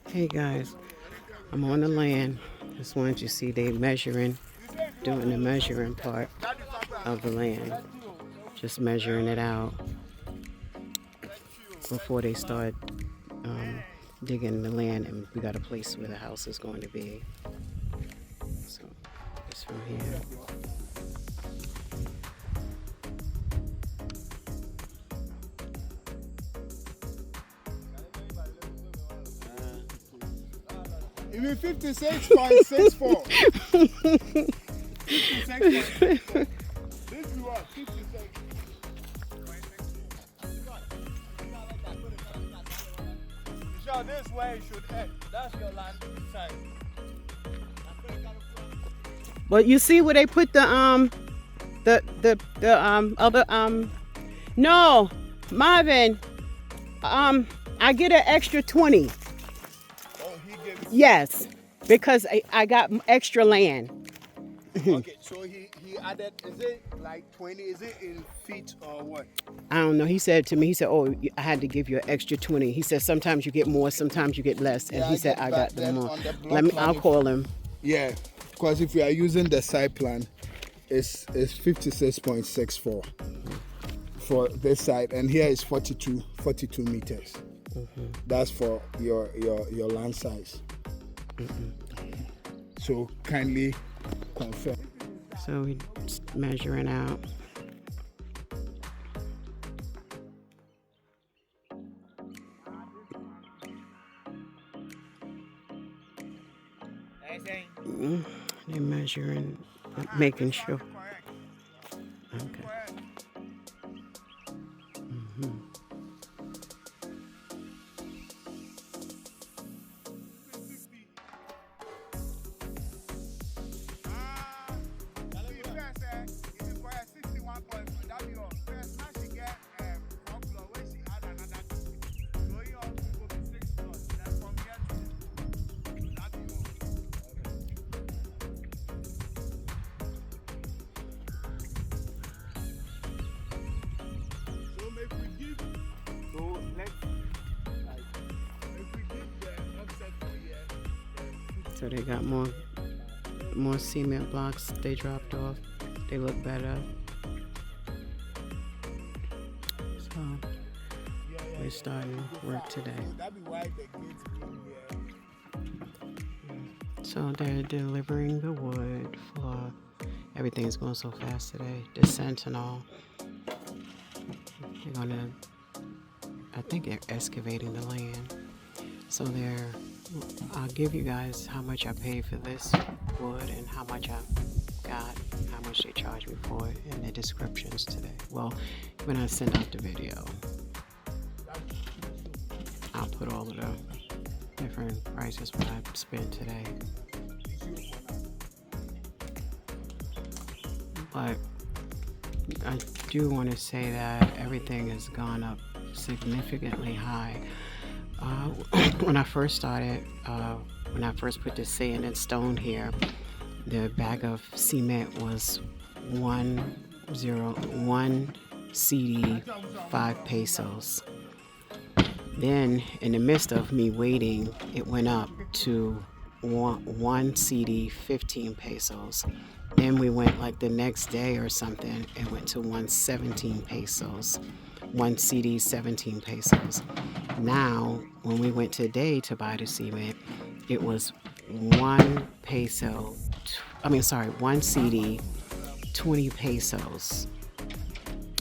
Hey guys, I'm on the land. Just wanted you to see they measuring, doing the measuring part of the land. Just measuring it out before they start digging the land, and we got a place where the house is going to be. So it's from here. Even 56.64. 56.64. This is what 56. Sure, this way it should end. That's your land side. But you see where they put the other no, Marvin, I get an extra 20. Oh, he gave you. Yes, because I got extra land. Okay, so he added, is it like 20? Is it in feet or what? I don't know. He said to me, he said, "Oh, I had to give you an extra 20." He said, "Sometimes you get more, sometimes you get less." And Yeah, he said, "I got the then more." on the block Let me. plan, I'll call him. Yeah, because if you are using the side plan, it's 56.64 for this side, and here is 42 meters. That's for your land size. So kindly confirm. So we measuring out. They're measuring, making sure. Okay. So they got more cement blocks they dropped off. They look better. So we're starting work today. So they're delivering the wood for everything's going so fast today. The Sentinel. They're gonna, I think they're excavating the land. So I'll give you guys how much I paid for this wood and how much I got, how much they charged me for it in the descriptions today. Well, when I send out the video, I'll put all of the different prices what I spent today. But I do want to say that everything has gone up significantly high. When I first started, when I first put the sand and stone here, the bag of cement was 101 CD 5 pesos. Then, in the midst of me waiting, it went up to one CD 15 pesos. Then we went like the next day or something, it went to 117 pesos. One CD 17 pesos. Now, when we went today to buy the cement, it was 1 CD 20 pesos.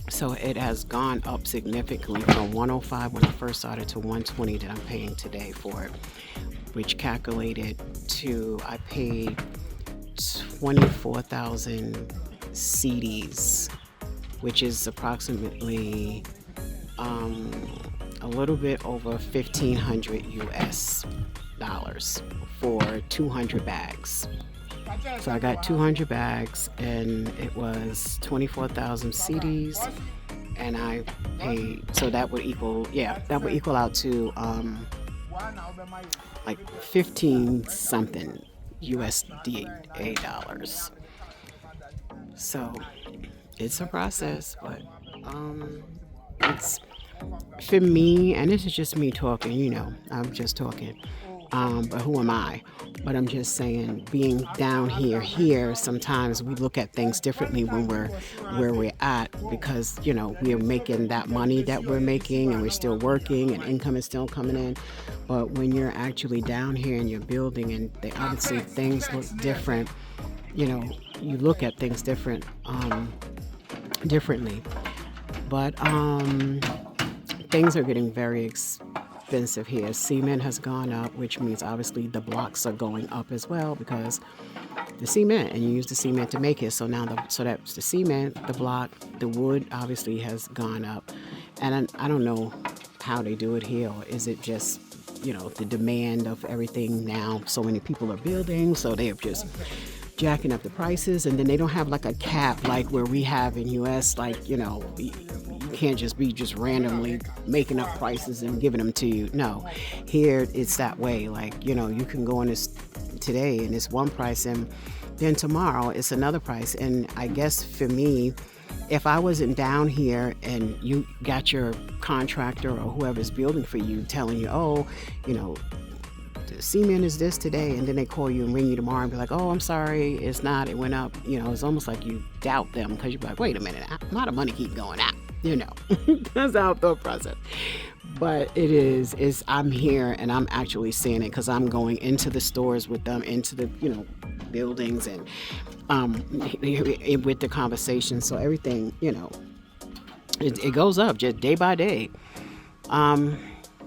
So it has gone up significantly from 105 when I first started to 120 that I'm paying today for it, which calculated to, I paid 24,000 CDs, which is approximately a little bit over 1,500 US dollars for 200 bags. So I got 200 bags and it was 24,000 CDs, and I paid, so that would equal out to like 15 something USD dollars. So it's a process, but it's For me, and this is just me talking, I'm just talking. But who am I? But I'm just saying, being down here, sometimes we look at things differently when we're where we're at because, we're making that money that we're making and we're still working and income is still coming in. But when you're actually down here and you're building and they obviously things look different, you know, you look at things differently. But things are getting very expensive here. Cement has gone up, which means obviously the blocks are going up as well because the cement, and you use the cement to make it. So now, so that's the cement, the block, the wood obviously has gone up, and I don't know how they do it here, or is it just the demand of everything now? So many people are building, so they are just jacking up the prices, and then they don't have like a cap like where we have in US, like you can't just be just randomly making up prices and giving them to you. No, here it's that way. Like you can go in this today and it's one price, and then tomorrow it's another price. And I guess for me, if I wasn't down here and you got your contractor or whoever's building for you telling you, oh, the cement is this today, and then they call you and ring you tomorrow and be like, oh, I'm sorry, it's not, it went up. It's almost like you doubt them because you're like, wait a minute, why the money keep going up? That's how I thought process. But is I'm here and I'm actually seeing it because I'm going into the stores with them, into the buildings, and with the conversation. So everything it goes up just day by day.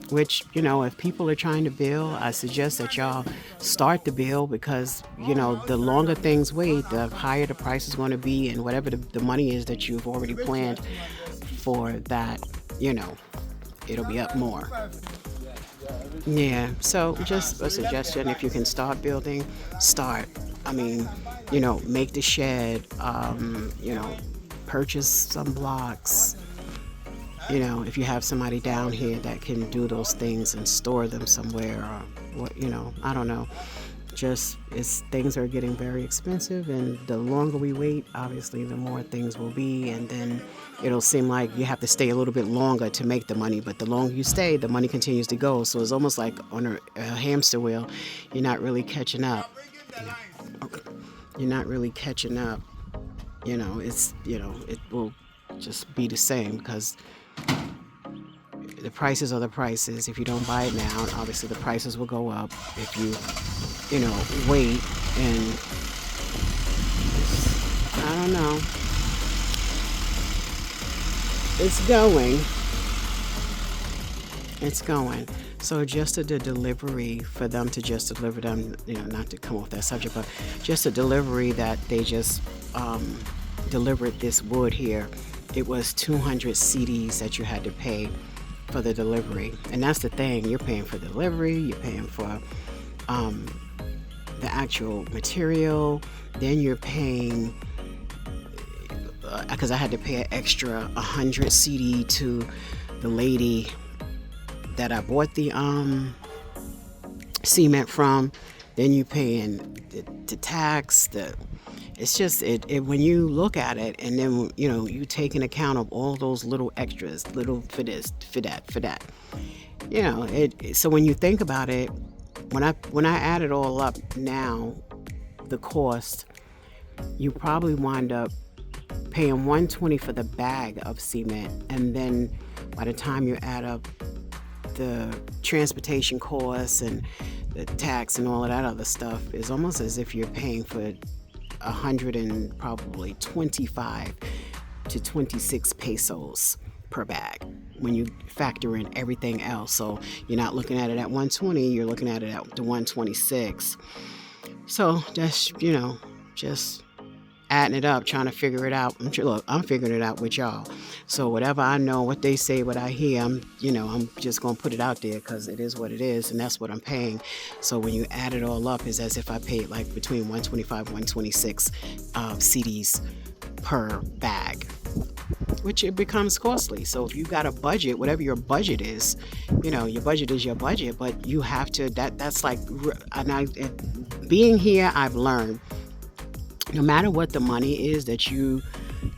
Which, if people are trying to build, I suggest that y'all start the build because, the longer things wait, the higher the price is going to be, and whatever the money is that you've already planned for that, it'll be up more. Yeah, so just a suggestion, if you can start building, start. I mean, make the shed, purchase some blocks. If you have somebody down here that can do those things and store them somewhere, or what, I don't know. Just things are getting very expensive, and the longer we wait, obviously, the more things will be, and then it'll seem like you have to stay a little bit longer to make the money. But the longer you stay, the money continues to go. So it's almost like on a hamster wheel. You're not really catching up. You're not really catching up. It will just be the same because the prices are the prices. If you don't buy it now, obviously the prices will go up. If you, wait, and I don't know. It's going. So just the delivery for them to just deliver them, not to come off that subject, but just a delivery that they just delivered this wood here. It was 200 CDs that you had to pay for the delivery. And that's the thing. You're paying for delivery. You're paying for the actual material. Then you're paying, because I had to pay an extra 100 CD to the lady that I bought the cement from. Then you paying the tax, it's just when you look at it, and then you take in account of all those little extras, little for this, for that. So when you think about it, when I add it all up now, the cost, you probably wind up paying $120 for the bag of cement, and then by the time you add up the transportation costs and the tax and all of that other stuff, it's almost as if you're paying for 100 and probably 25 to 26 pesos per bag when you factor in everything else. So you're not looking at it at 120, you're looking at it at the 126. So that's just adding it up, trying to figure it out. I'm figuring it out with y'all. So whatever I know, what they say, what I hear, I'm just gonna put it out there because it is what it is, and that's what I'm paying. So when you add it all up, it's as if I paid like between 125, 126 CDs per bag, which it becomes costly. So if you got a budget, whatever your budget is, your budget is your budget, but you have to. That's like, being here, I've learned. No matter what the money is that you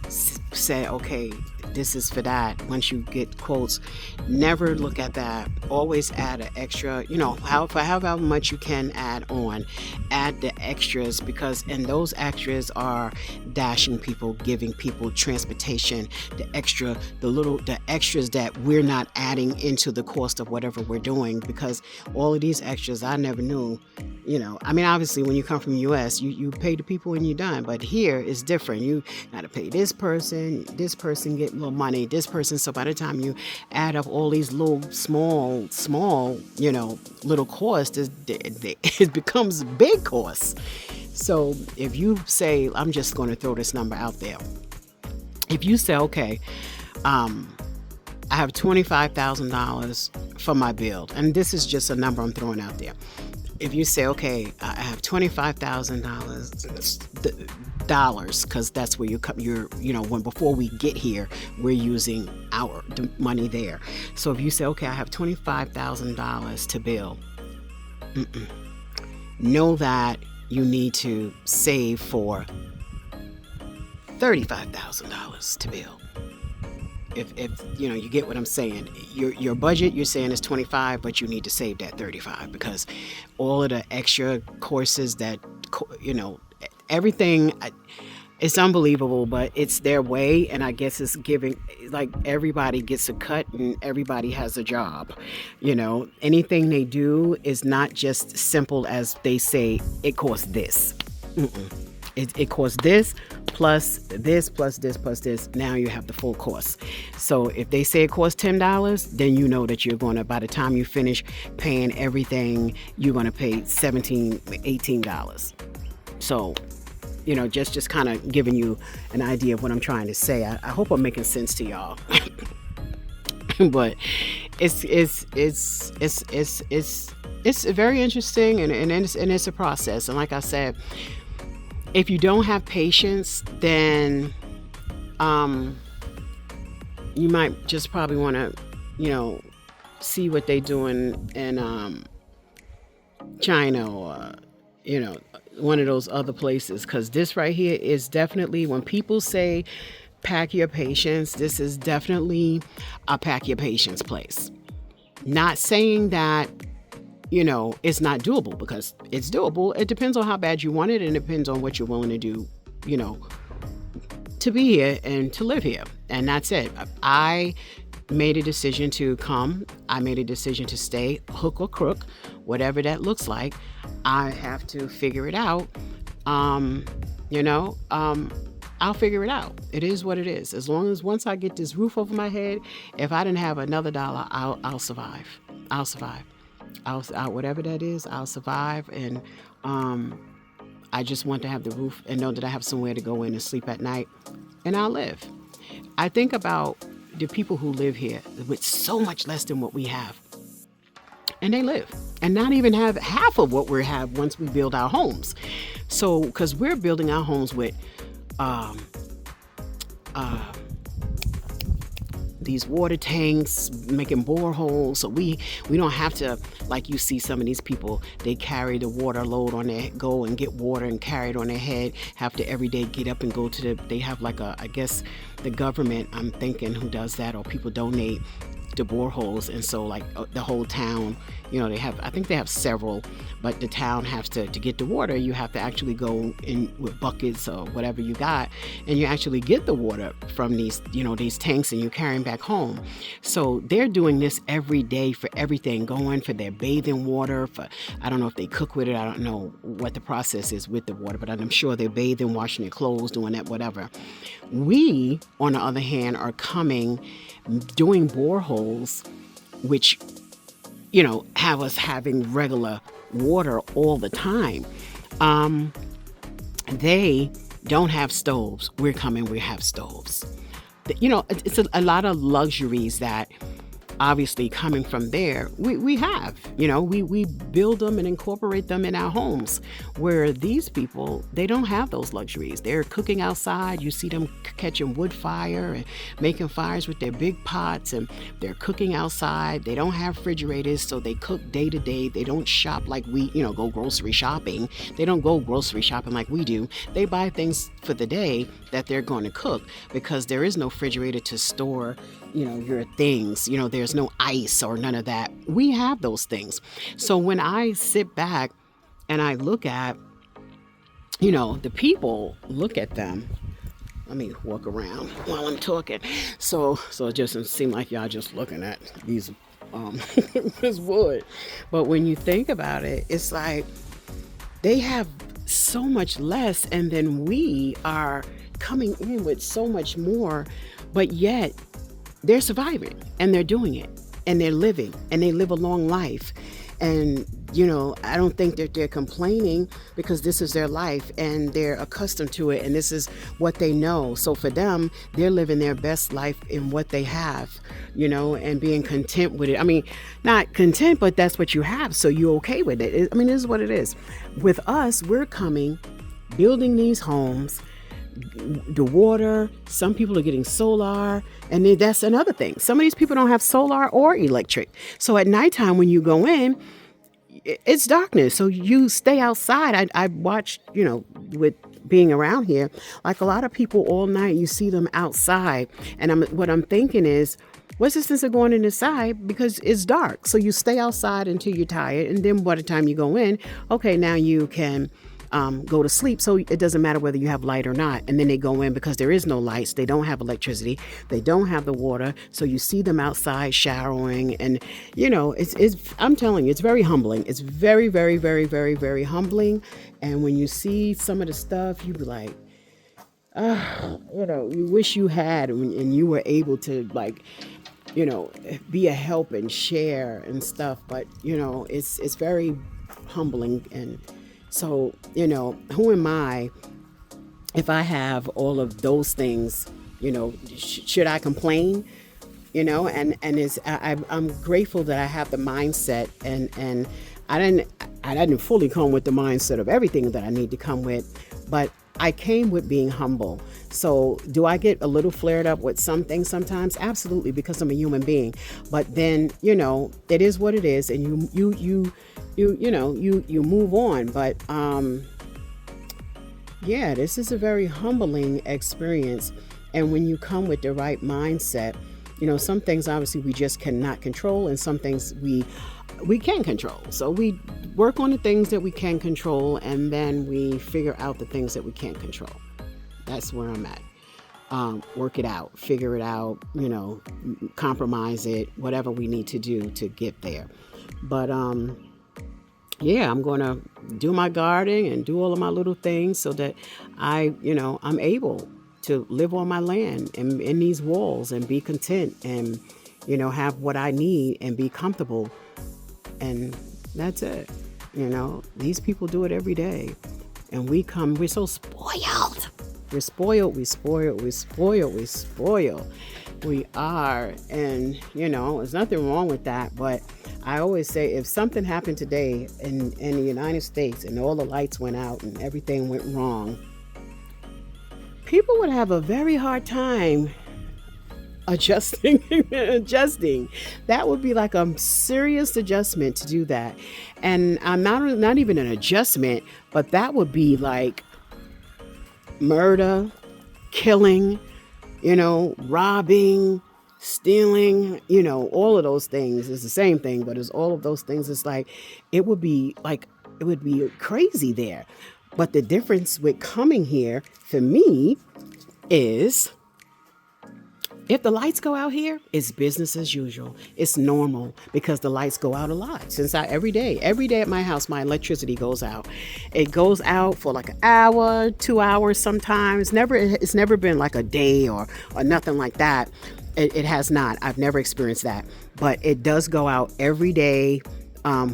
say, okay, this is for that. Once you get quotes, never look at that. Always add an extra, however much you can add on. Add the extras, because and those extras are dashing people, giving people transportation, the extras that we're not adding into the cost of whatever we're doing, because all of these extras I never knew. Obviously when you come from the US, you pay the people and you're done. But here it's different. You gotta pay this person get little money, this person. So by the time you add up all these little small, little costs, it becomes big costs. So if you say, I'm just going to throw this number out there. If you say, okay, I have $25,000 for my build, and this is just a number I'm throwing out there. If you say, okay, I have $25,000, because that's where when before we get here, we're using the money there. So if you say, okay, I have $25,000 to build, know that you need to save for $35,000 to build. If you get what I'm saying, your budget, you're saying is 25, but you need to save that 35, because all of the extra courses that, everything, it's unbelievable, but it's their way. And I guess it's giving, like, everybody gets a cut and everybody has a job. Anything they do is not just simple as they say it costs this. It costs this plus this plus this plus this. Now you have the full cost. So if they say it costs $10, then you know that you're going to, by the time you finish paying everything, you're going to pay $17, $18. So, just kind of giving you an idea of what I'm trying to say. I hope I'm making sense to y'all. But it's very interesting, and it's a process. And like I said, if you don't have patience, then you might just probably want to, see what they doing in China or, one of those other places. Because this right here is definitely, when people say pack your patience, this is definitely a pack your patience place. Not saying that it's not doable, because it's doable. It depends on how bad you want it, and it depends on what you're willing to do, to be here and to live here. And that's it. I made a decision to come. I made a decision to stay, hook or crook, whatever that looks like. I have to figure it out. I'll figure it out. It is what it is. As long as once I get this roof over my head, if I didn't have another dollar, I'll survive. I'll survive. Whatever that is, I'll survive. And I just want to have the roof and know that I have somewhere to go in and sleep at night, and I'll live. I think about the people who live here with so much less than what we have, and they live and not even have half of what we have once we build our homes. So, because we're building our homes with these water tanks, making boreholes, so we don't have to, like you see some of these people, they carry the water load on their, go and get water and carry it on their head, have to every day get up and go to they have like I guess the government, I'm thinking, who does that, or people donate to boreholes. And so like the whole town, I think they have several, but the town has to get the water, you have to actually go in with buckets or whatever you got, and you actually get the water from these tanks, and you carry them back home. So they're doing this every day for everything, going for their bathing water, for, I don't know if they cook with it, I don't know what the process is with the water, but I'm sure they're bathing, washing their clothes, doing that, whatever. We, on the other hand, are coming, doing boreholes, which have us having regular water all the time. They don't have stoves. We're coming, we have stoves. It's a lot of luxuries that obviously coming from there, we have, we build them and incorporate them in our homes, where these people, they don't have those luxuries. They're cooking outside. You see them catching wood fire and making fires with their big pots, and they're cooking outside. They don't have refrigerators, so they cook day to day. They don't shop like we, go grocery shopping. They don't go grocery shopping like we do. They buy things for the day that they're going to cook, because there is no refrigerator to store your things. There's no ice or none of that. We have those things. So when I sit back and I look at, the people, look at them. Let me walk around while I'm talking. So it doesn't seem like y'all just looking at these this wood. But when you think about it, it's like they have so much less, and then we are coming in with so much more, but yet they're surviving and they're doing it and they're living and they live a long life. And, I don't think that they're complaining, because this is their life and they're accustomed to it, and this is what they know. So for them, they're living their best life in what they have, and being content with it. I mean, not content, but that's what you have. So you're okay with it. This is what it is. With us, we're coming, building these homes, the water. Some people are getting solar, and then that's another thing. Some of these people don't have solar or electric. So at nighttime when you go in, it's darkness. So you stay outside. I watched, with being around here, like a lot of people all night, you see them outside. And what I'm thinking is, what's the sense of going inside? Because it's dark. So you stay outside until you're tired. And then by the time you go in, okay, now you can go to sleep. So it doesn't matter whether you have light or not. And then they go in because there is no lights. They don't have electricity. They don't have the water. So you see them outside showering. And, I'm telling you, it's very humbling. It's very, very, very, very, very humbling. And when you see some of the stuff, you be like, you wish you had, and you were able to, be a help and share and stuff. But, it's very humbling. And so, who am I if I have all of those things? Should I complain? And I'm grateful that I have the mindset, and I didn't fully come with the mindset of everything that I need to come with, but I came with being humble. So do I get a little flared up with some things sometimes? Absolutely, because I'm a human being. But then, it is what it is, and you move on. But this is a very humbling experience. And when you come with the right mindset, some things obviously we just cannot control, and some things we can control. So we work on the things that we can control, and then we figure out the things that we can't control. That's where I'm at. Work it out, figure it out, compromise it, whatever we need to do to get there. But I'm going to do my gardening and do all of my little things so that I'm able to live on my land and in these walls and be content and, have what I need and be comfortable. And that's it. These people do it every day. And we're so spoiled. We're spoiled, we are. And, there's nothing wrong with that. But I always say, if something happened today in the United States and all the lights went out and everything went wrong, people would have a very hard time adjusting. That would be like a serious adjustment to do that. And I'm not even an adjustment, but that would be like murder, killing, robbing, stealing, all of those things. It's the same thing, but it's all of those things. It's like it would be crazy there. But the difference with coming here for me is, if the lights go out here, it's business as usual. It's normal because the lights go out a lot. Since every day at my house, my electricity goes out. It goes out for like an hour, 2 hours sometimes. It's never been like a day or nothing like that. It has not. I've never experienced that. But it does go out every day.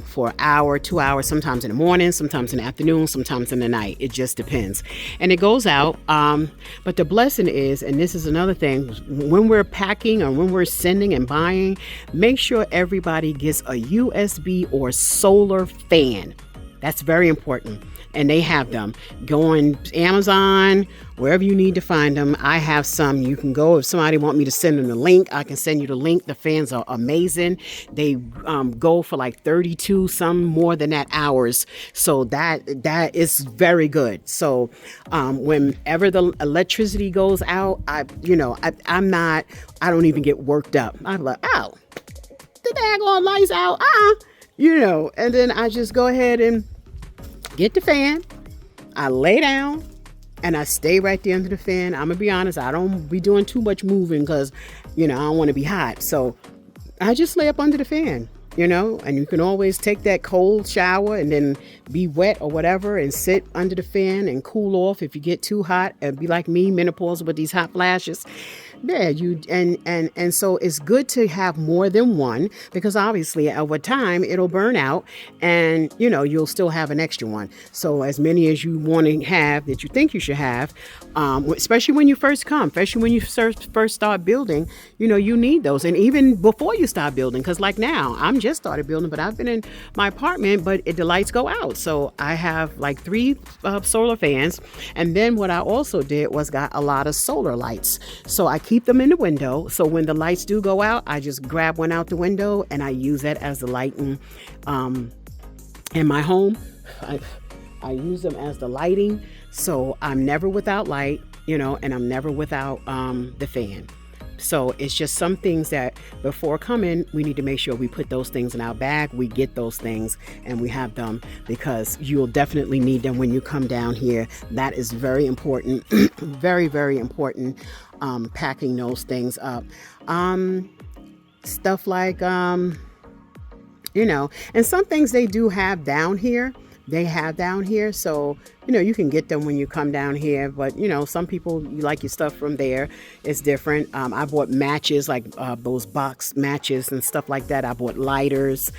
for an hour, 2 hours, sometimes in the morning, sometimes in the afternoon, sometimes in the night. It just depends. And it goes out. But the blessing is, and this is another thing, when we're packing or when we're sending and buying, make sure everybody gets a USB or solar fan. That's very important. And they have them. Go on Amazon, wherever you need to find them. I have some. You can go, if somebody want me to send them the link, I can send you the link. The fans are amazing. They go for like 32, some more than that hours. So that is very good. So whenever the electricity goes out, I don't even get worked up. I'm like, oh, the daggone lights out. And then I just go ahead and get the fan, I lay down, and I stay right there under the fan. I'm gonna be honest, I don't be doing too much moving because, I don't want to be hot. So I just lay up under the fan, and you can always take that cold shower and then be wet or whatever and sit under the fan and cool off if you get too hot and be like me, menopause with these hot flashes. Yeah, and so it's good to have more than one because obviously over time it'll burn out and you'll still have an extra one. So as many as you want to have that you think you should have, especially when you first come, especially when you first start building, you need those. And even before you start building, because like now I'm just started building, but I've been in my apartment, but the lights go out. So I have like 3 solar fans. And then what I also did was got a lot of solar lights. So I keep them in the window. So when the lights do go out, I just grab one out the window and I use that as the lighting in my home. I use them as the lighting. So I'm never without light, and I'm never without the fan. So it's just some things that before coming, we need to make sure we put those things in our bag. We get those things and we have them because you'll definitely need them when you come down here. That is very important. Very, very important. Packing those things up. Stuff like, and some things they do have down here. So you can get them when you come down here, but some people, you like your stuff from there. It's different. I bought matches, like those box matches and stuff like that. I bought lighters,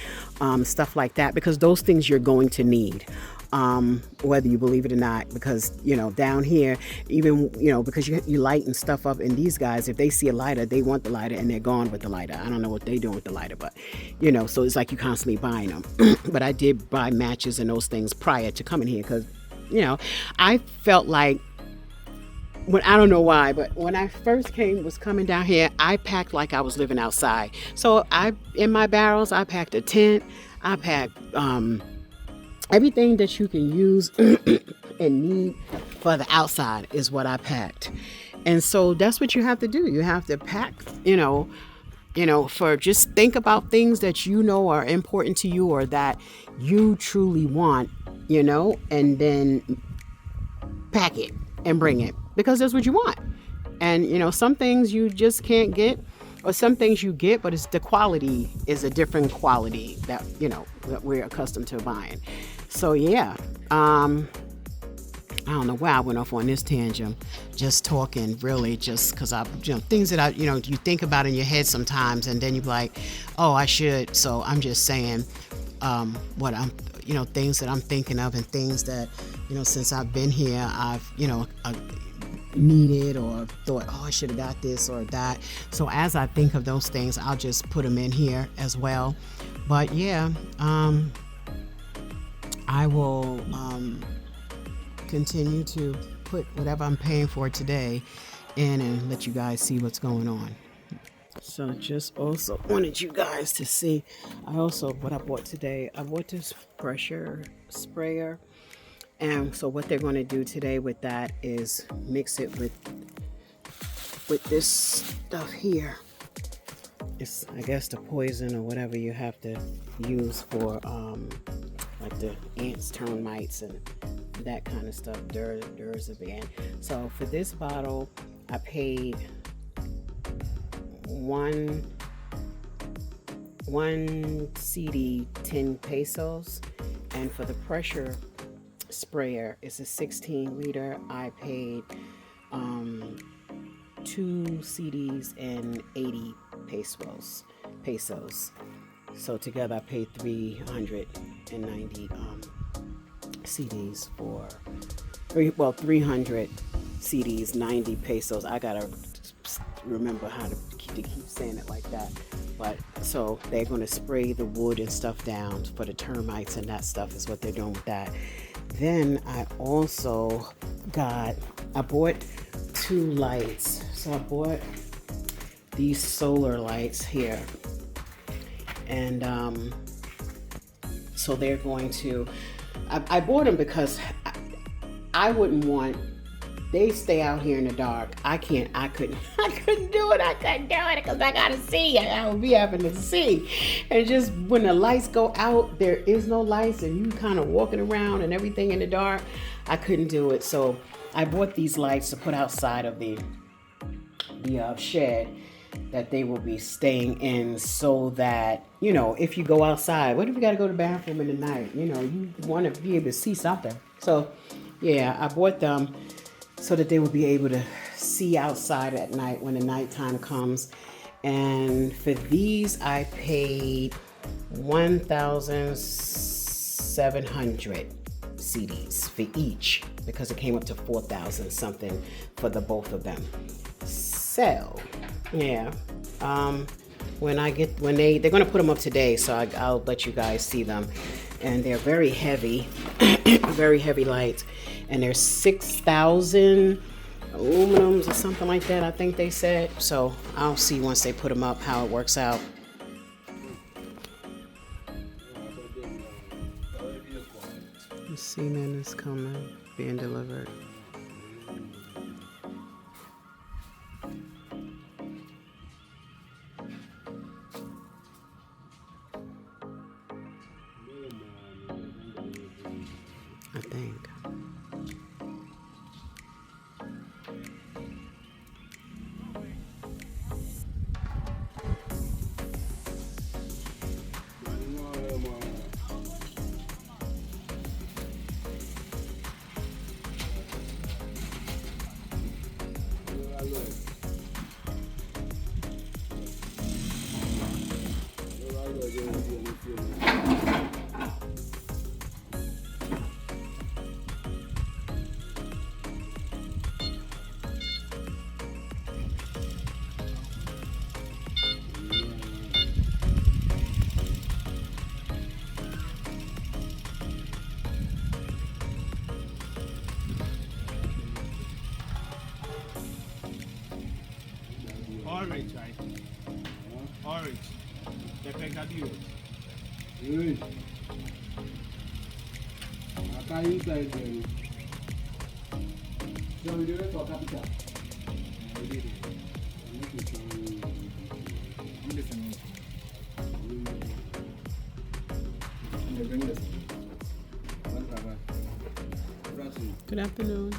stuff like that, because those things you're going to need, whether you believe it or not, because down here, even because you lighten stuff up, and these guys, if they see a lighter, they want the lighter and they're gone with the lighter. I don't know what they're doing with the lighter, but so it's like you're constantly buying them. But I did buy matches and those things prior to coming here because I felt like, I don't know why, but when I first was coming down here, I packed like I was living outside. So in my barrels, I packed a tent. I packed everything that you can use and need for the outside is what I packed. And so that's what you have to do. You have to pack, for just think about things that are important to you or that you truly want, and then pack it and bring it because that's what you want. And, some things you just can't get, or some things you get, but the quality is a different quality that, that we're accustomed to buying. So, yeah, I don't know why I went off on this tangent, just talking really just because things that you think about in your head sometimes and then you're like, oh, I should. So I'm just saying what I'm, things that I'm thinking of and things that, since I've been here, I've, needed or thought, oh, I should have got this or that. So as I think of those things, I'll just put them in here as well. But yeah, I will continue to put whatever I'm paying for today in and let you guys see what's going on. So just also wanted you guys to see, what I bought today, I bought this pressure sprayer. And so what they're going to do today with that is mix it with this stuff here. It's, I guess, the poison or whatever you have to use for like the ants, termites, and that kind of stuff. Durziban. So for this bottle, I paid one CD 10 pesos, and for the pressure sprayer, it's a 16 liter. I paid 2 CDs and 80 pesos. So together I paid 390 CDs for, 300 CDs, 90 pesos. I gotta remember how to keep saying it like that. But so they're gonna spray the wood and stuff down for the termites, and that stuff is what they're doing with that. Then I also I bought 2 lights. So I bought these solar lights here, and so they're going to, I bought them because I wouldn't want, they stay out here in the dark. I couldn't do it. I couldn't do it because I gotta see. I would be having to see. And just when the lights go out, there is no lights and you kind of walking around and everything in the dark. I couldn't do it. So I bought these lights to put outside of the shed that they will be staying in, so that, if you go outside, what if you got to go to the bathroom in the night? You want to be able to see something. So yeah, I bought them so that they will be able to see outside at night when the nighttime comes. And for these, I paid 1,700 CDs for each, because it came up to 4,000 something for the both of them. So yeah, when they're gonna put them up today, so I'll let you guys see them. And they're very heavy, very heavy lights, and they're 6,000 aluminums or something like that, I think they said. So I'll see once they put them up how it works out. The cement is coming, being delivered. I think. Orange, right? Orange. The Pegadillo. Good. I can't inside there. So we didn't talk capital. We did it. I'm listening. Good afternoon.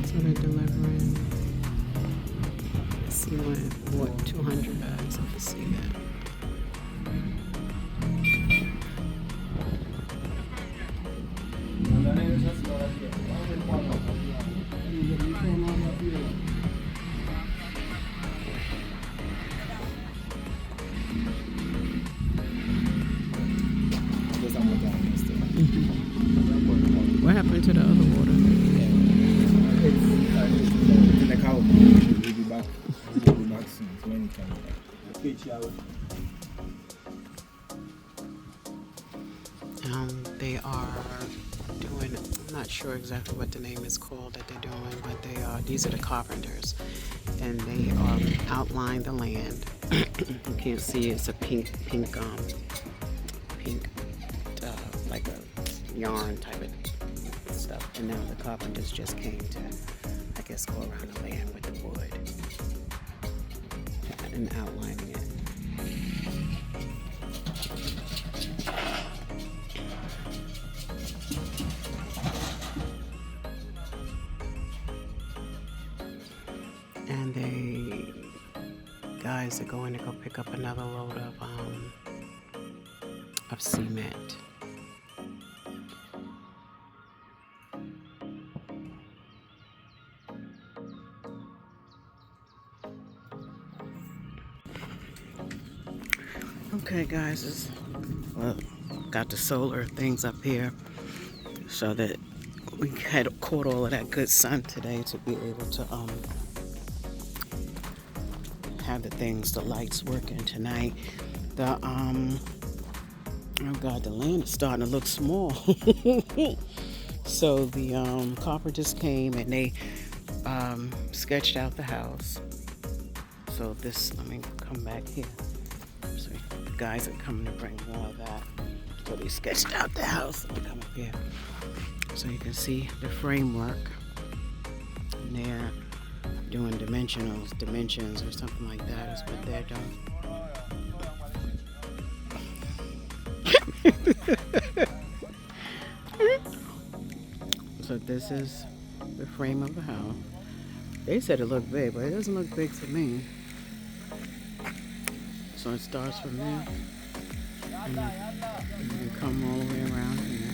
So they're delivering. See what 200 bags of the cement. What happened to the other water? It's in the cow. We'll be back. We'll be back soon. So when you come. They are doing, I'm not sure exactly what the name is called that they're doing, but these are the carpenters. and they outline the land. You can't see it's a pink, like a yarn type of stuff. And now the carpenters just came to, I guess, go around the land with the wood and outlining it. And the guys are going to go pick up another load of cement. Okay, guys, got the solar things up here so that we had caught all of that good sun today to be able to have the lights working tonight. The land is starting to look small. So the carpenters came and they sketched out the house. So let me come back here. So the guys are coming to bring more of that. So they sketched out the house. Let me come up here so you can see the framework. And they're doing dimensions or something like that is what they're doing. So this is the frame of the house. They said it looked big, but it doesn't look big to me. So it starts from there and you come all the way around here.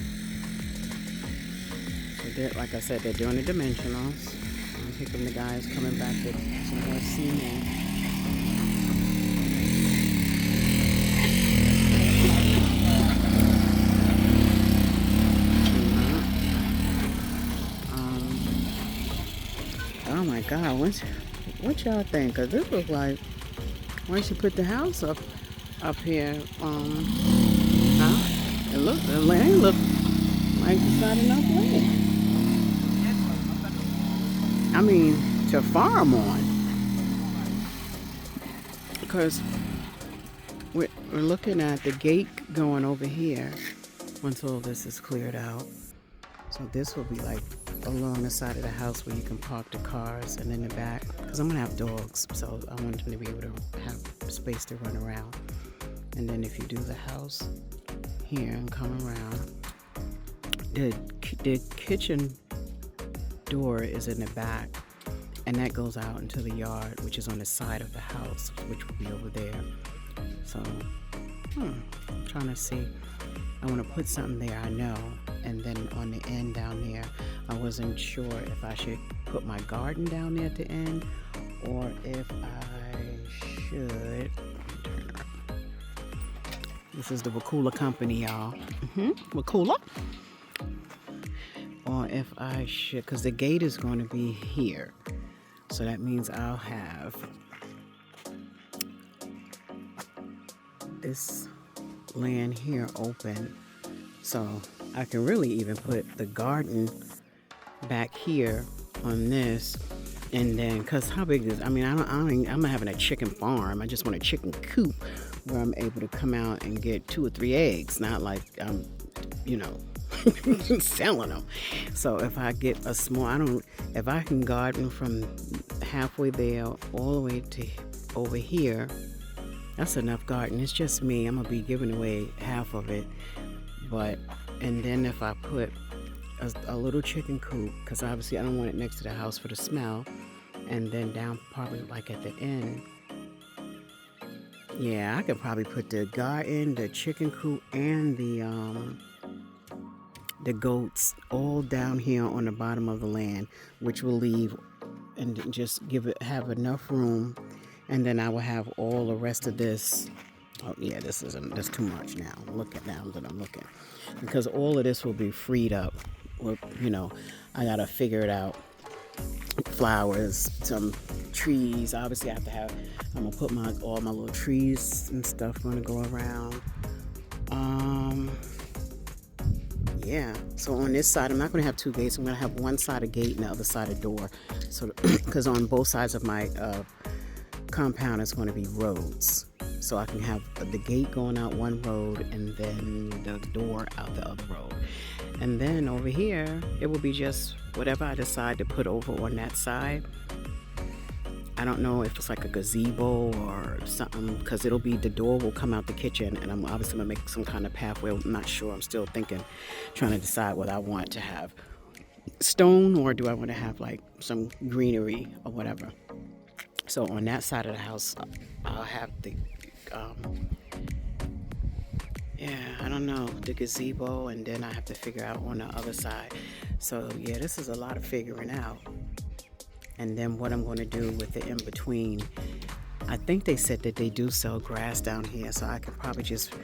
So like I said, they're doing the dimensionals. I'm thinking the guys coming back with some more cement. Oh my God, what y'all think? Cause this was like, once you put the house up here, the land looked like it's not enough land. I mean, to farm on. Because we're looking at the gate going over here once all this is cleared out. So this will be like along the side of the house where you can park the cars, and in the back, because I'm going to have dogs, so I want them to be able to have space to run around. And then if you do the house here and come around, the kitchen door is in the back, and that goes out into the yard, which is on the side of the house, which will be over there. So I'm trying to see. I want to put something there, I know, and then on the end down there, I wasn't sure if I should put my garden down there at the end, or if I should. This is the Wakula company, y'all. Wakula. Or if I should, because the gate is going to be here. So that means I'll have this land here open. So I can really even put the garden back here on this. And then, because how big is, I mean, I'm not having a chicken farm. I just want a chicken coop where I'm able to come out and get 2 or 3 eggs. Not like I'm, selling them. So if I get a small, if I can garden from halfway there all the way to over here, that's enough garden. It's just me. I'm going to be giving away half of it. And then if I put a little chicken coop, because obviously I don't want it next to the house for the smell, and then down probably like at the end, yeah, I could probably put the garden, the chicken coop, and the goats all down here on the bottom of the land, which will leave and just have enough room. And then I will have all the rest of this. Oh yeah, that's too much now. Look at now that I'm looking, because all of this will be freed up. Well, I gotta figure it out. Flowers, some trees. Obviously, I'm gonna put all my little trees and stuff gonna go around. yeah. So on this side, I'm not going to have two gates. I'm going to have one side a gate and the other side a door. So, because on both sides of my compound is going to be roads. So I can have the gate going out one road and then the door out the other road. And then over here, it will be just whatever I decide to put over on that side. I don't know if it's like a gazebo or something, because it'll be, the door will come out the kitchen, and I'm obviously gonna make some kind of pathway. I'm not sure. I'm still thinking, trying to decide whether I want to have stone or do I want to have like some greenery or whatever. So on that side of the house, I'll have the, I don't know, the gazebo, and then I have to figure out on the other side. So yeah, this is a lot of figuring out. And then what I'm going to do with the in-between, I think they said that they do sell grass down here, so I can probably just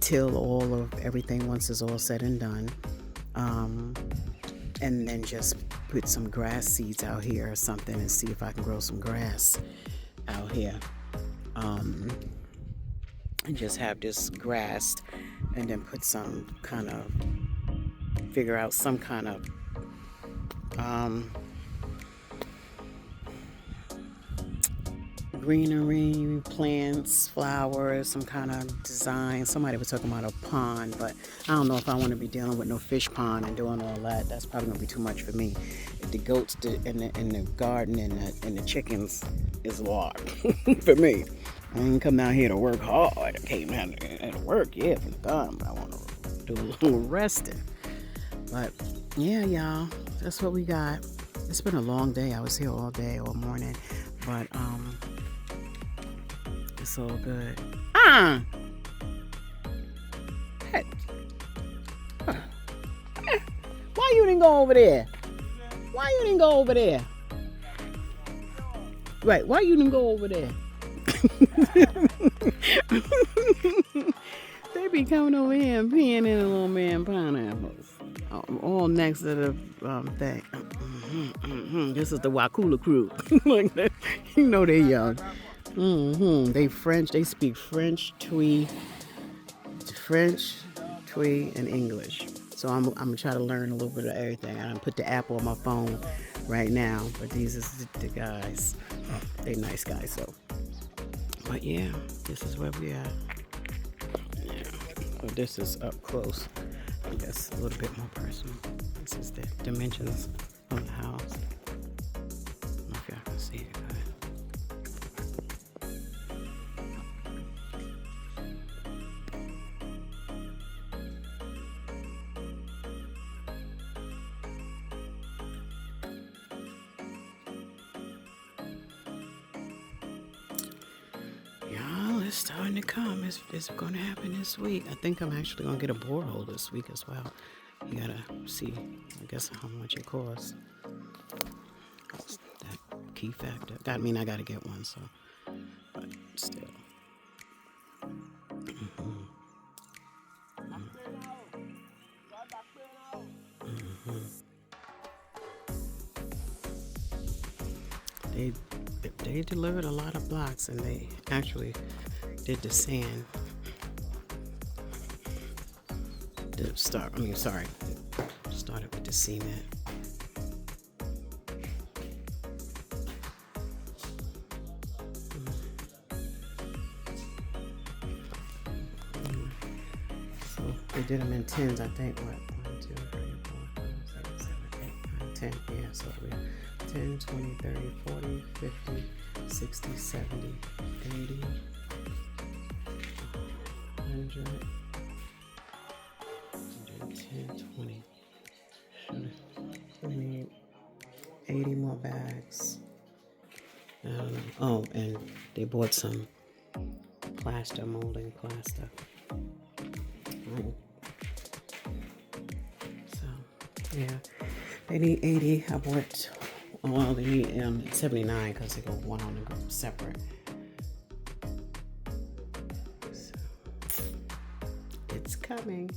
till all of everything once it's all said and done. And then just put some grass seeds out here or something and see if I can grow some grass out here. And just have this grassed, and then put some kind of, figure out some kind of greenery, plants, flowers, some kind of design. Somebody was talking about a pond, but I don't know if I want to be dealing with no fish pond and doing all that. That's probably gonna be too much for me. The goats and the garden and the chickens is a lot for me. I didn't come down here to work hard. I came down here to work, yeah, for the time, but I want to do a little resting. But yeah, y'all, that's what we got. It's been a long day. I was here all day, all morning, but it's all good. Hey. Why you didn't go over there? Why you didn't go over there? Right, why you didn't go over there? They be coming over here and peeing in a little man pineapples. All next to the thing. This is the Wakula crew. Like that. You know they young. They French. They speak French, Twi, and English. So I'm gonna try to learn a little bit of everything. I put the app on my phone right now, but these is the guys. They nice guys. So, but yeah, this is where we are. Yeah. So this is up close. I guess a little bit more personal. This is the dimensions of the house. I don't know if y'all can see it good. It's starting to come. It's going to happen this week. I think I'm actually going to get a borehole this week as well. You got to see, I guess, how much it costs. That's that key factor. I mean, I got to get one, so, but still. They delivered a lot of blocks, and they actually did the sand. Started with the cement. So they did them in tens, I think. What? 1, 2, 3, 4, 5, 6, 7, 8, 9, 10. Yeah, so we have 10, 20, 30, 40, 50, 60, 70, 80, 100, 110, 20. We need 80 more bags. I don't know. Oh, and they bought some plaster, molding plaster. So, yeah. They need 80. I bought, well, they need 79 because they go one on the separate. So, it's coming.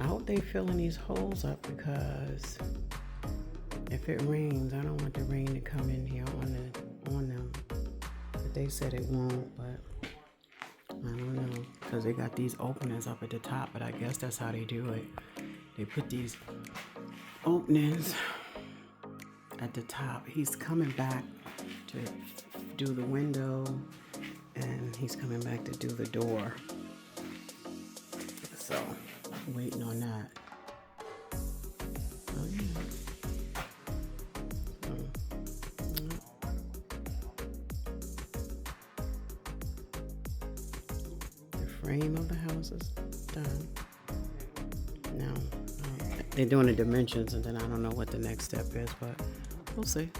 I hope they filling these holes up, because if it rains, I don't want the rain to come in here on them. But they said it won't, but I don't know, because they got these openings up at the top, but I guess that's how they do it. they put these openings at the top. He's coming back to do the window, and he's coming back to do the door. So, waiting on that. Oh, yeah. The frame of the house is done. Now, they're doing the dimensions, and then I don't know what the next step is, but we'll see.